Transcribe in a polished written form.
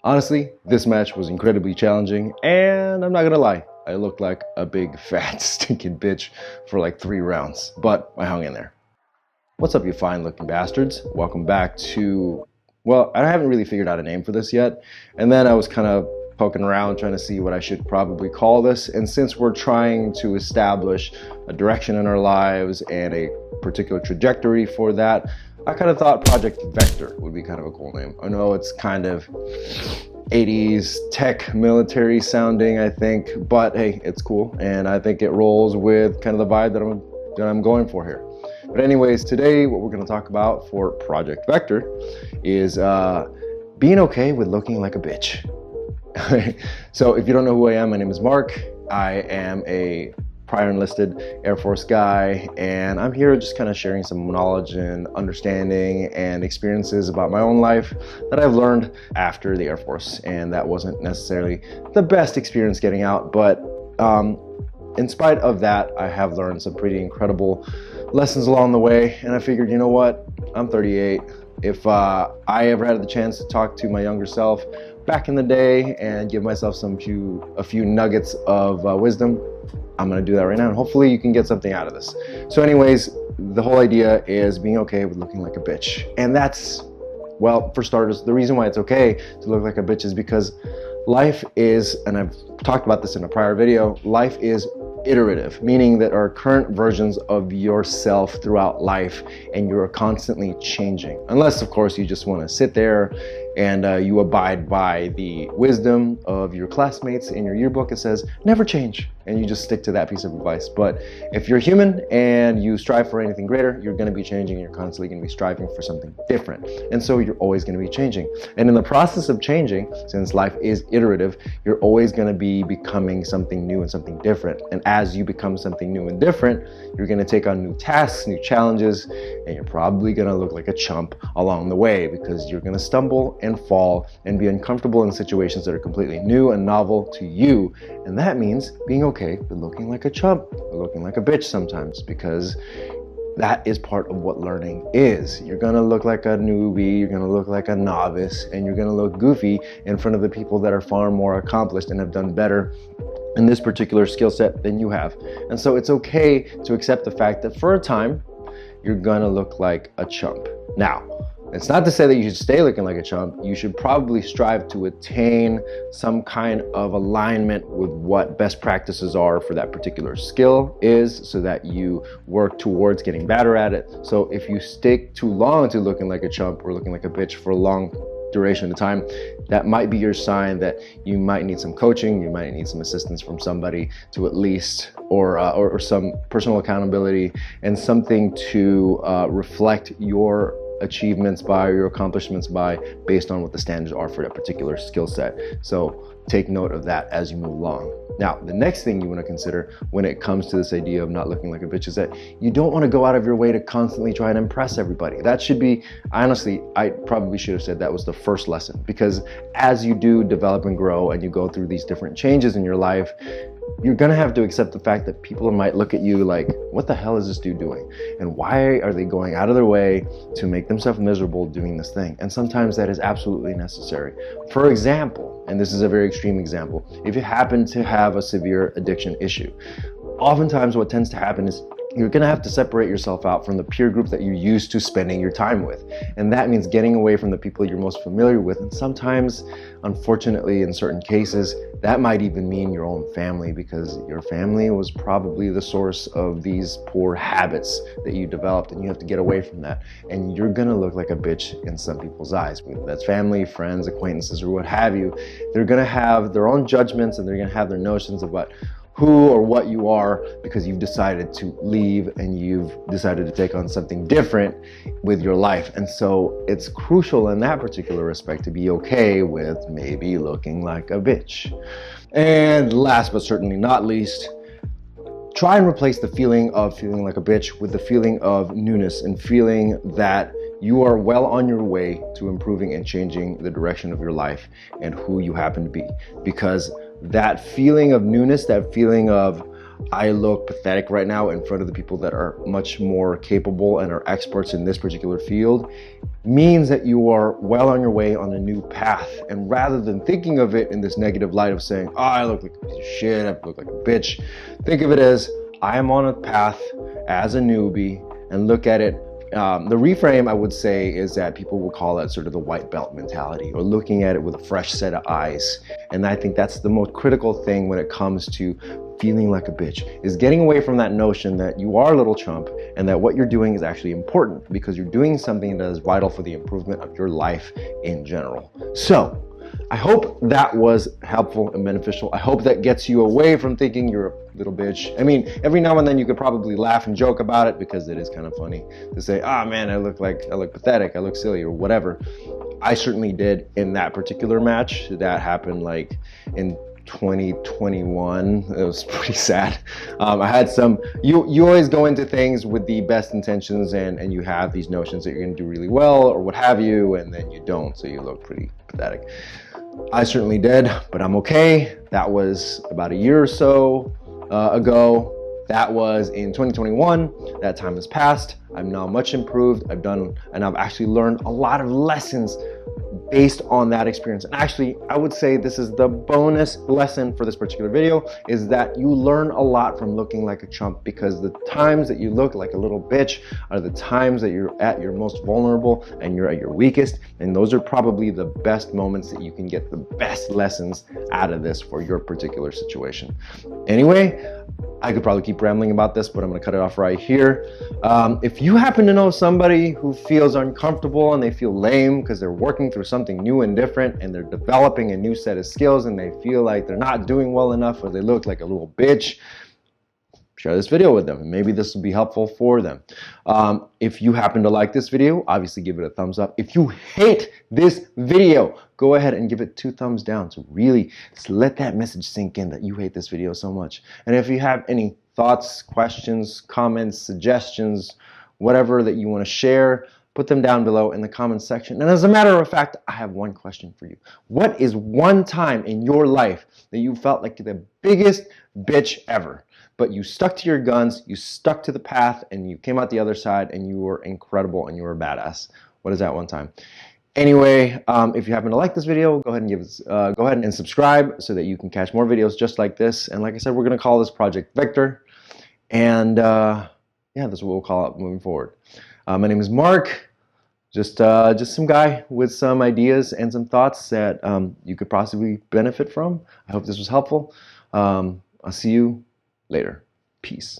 Honestly, this match was incredibly challenging, and I'm not gonna lie, I looked like a big fat stinking bitch for like 3 rounds, but I hung in there. What's up, you fine looking bastards? Welcome back to, well, I haven't really figured out a name for this yet, and then I was kind of poking around trying to see what I should probably call this, and since we're trying to establish a direction in our lives and a particular trajectory for that, I kind of thought Project Vector would be kind of a cool name. I know it's kind of 80s tech military sounding, I think, but hey, it's cool, and I think it rolls with kind of the vibe that I'm going for here. But anyways, today what we're going to talk about for Project Vector is being okay with looking like a bitch. So if you don't know who I am, my name is Mark. I am a prior enlisted Air Force guy, and I'm here just kind of sharing some knowledge and understanding and experiences about my own life that I've learned after the Air Force. And that wasn't necessarily the best experience getting out, but in spite of that, I have learned some pretty incredible lessons along the way. And I figured, you know what, I'm 38. If I ever had the chance to talk to my younger self back in the day and give myself a few nuggets of wisdom, I'm gonna do that right now, and hopefully you can get something out of this. So anyways, the whole idea is being okay with looking like a bitch. And that's, well, for starters, the reason why it's okay to look like a bitch is because life is, and I've talked about this in a prior video, life is iterative, meaning that our current versions of yourself throughout life, and you're constantly changing. Unless, of course, you just want to sit there and you abide by the wisdom of your classmates in your yearbook. It says, never change. And you just stick to that piece of advice. But if you're human and you strive for anything greater, you're going to be changing. You're constantly going to be striving for something different. And so you're always going to be changing. And in the process of changing, since life is iterative, you're always going to be becoming something new and something different. And as you become something new and different, you're going to take on new tasks, new challenges, and you're probably going to look like a chump along the way, because you're going to stumble and fall and be uncomfortable in situations that are completely new and novel to you. And that means being okay with looking like a chump or looking like a bitch sometimes, because that is part of what learning is. You're gonna look like a newbie, you're gonna look like a novice, and you're gonna look goofy in front of the people that are far more accomplished and have done better in this particular skill set than you have. And so it's okay to accept the fact that for a time, you're gonna look like a chump. Now, it's not to say that you should stay looking like a chump. You should probably strive to attain some kind of alignment with what best practices are for that particular skill is, so that you work towards getting better at it. So if you stick too long to looking like a chump or looking like a bitch for a long duration of time, that might be your sign that you might need some coaching, you might need some assistance from somebody to at least, or some personal accountability and something to reflect your achievements by, your accomplishments by, based on what the standards are for that particular skill set. So take note of that as you move along. Now, the next thing you want to consider when it comes to this idea of not looking like a bitch is that you don't want to go out of your way to constantly try and impress everybody. That should be, honestly, I probably should have said that was the first lesson, because as you do develop and grow and you go through these different changes in your life, you're gonna have to accept the fact that people might look at you like, what the hell is this dude doing? And why are they going out of their way to make themselves miserable doing this thing? And sometimes that is absolutely necessary. For example, and this is a very extreme example, if you happen to have a severe addiction issue, oftentimes what tends to happen is you're gonna have to separate yourself out from the peer group that you're used to spending your time with. And that means getting away from the people you're most familiar with. And sometimes, unfortunately, in certain cases, that might even mean your own family, because your family was probably the source of these poor habits that you developed, and you have to get away from that. And you're gonna look like a bitch in some people's eyes, whether that's family, friends, acquaintances, or what have you. They're gonna have their own judgments, and they're gonna have their notions about who or what you are, because you've decided to leave and you've decided to take on something different with your life. And so it's crucial in that particular respect to be okay with maybe looking like a bitch. And last but certainly not least, try and replace the feeling of feeling like a bitch with the feeling of newness and feeling that you are well on your way to improving and changing the direction of your life and who you happen to be. Because that feeling of newness, that feeling of I look pathetic right now in front of the people that are much more capable and are experts in this particular field, means that you are well on your way on a new path. And rather than thinking of it in this negative light of saying, oh, I look like a piece of shit, I look like a bitch, think of it as I am on a path as a newbie, and look at it. The reframe, I would say, is that people will call it sort of the white belt mentality, or looking at it with a fresh set of eyes. And I think that's the most critical thing when it comes to feeling like a bitch, is getting away from that notion that you are a little chump and that what you're doing is actually important because you're doing something that is vital for the improvement of your life in general. So I hope that was helpful and beneficial. I hope that gets you away from thinking you're a little bitch. I mean, every now and then you could probably laugh and joke about it because it is kind of funny to say, ah, man, I look pathetic, I look silly, or whatever. I certainly did in that particular match. That happened like in 2021. It was pretty sad. I had some, you always go into things with the best intentions, and you have these notions that you're gonna do really well or what have you, and then you don't, so you look pretty pathetic. I certainly did, but I'm okay. That was about a year or so ago. That was in 2021. That time has passed. I'm now much improved. I've actually learned a lot of lessons based on that experience. And actually, I would say this is the bonus lesson for this particular video, is that you learn a lot from looking like a chump, because the times that you look like a little bitch are the times that you're at your most vulnerable and you're at your weakest. And those are probably the best moments that you can get the best lessons out of this for your particular situation. Anyway, I could probably keep rambling about this, but I'm gonna cut it off right here. If you happen to know somebody who feels uncomfortable and they feel lame because they're working through something new and different, and they're developing a new set of skills, and they feel like they're not doing well enough, or they look like a little bitch, share this video with them, and maybe this will be helpful for them. If you happen to like this video, obviously give it a thumbs up. If you hate this video, go ahead and give it 2 thumbs down to really just let that message sink in that you hate this video so much. And if you have any thoughts, questions, comments, suggestions, whatever that you want to share, put them down below in the comments section. And as a matter of fact, I have one question for you. What is one time in your life that you felt like the biggest bitch ever, but you stuck to your guns, you stuck to the path, and you came out the other side, and you were incredible and you were a badass? What is that one time? Anyway, if you happen to like this video, go ahead and subscribe so that you can catch more videos just like this. And like I said, we're gonna call this Project Victor, and yeah, that's what we'll call it moving forward. My name is Mark. Just some guy with some ideas and some thoughts that you could possibly benefit from. I hope this was helpful. I'll see you later. Peace.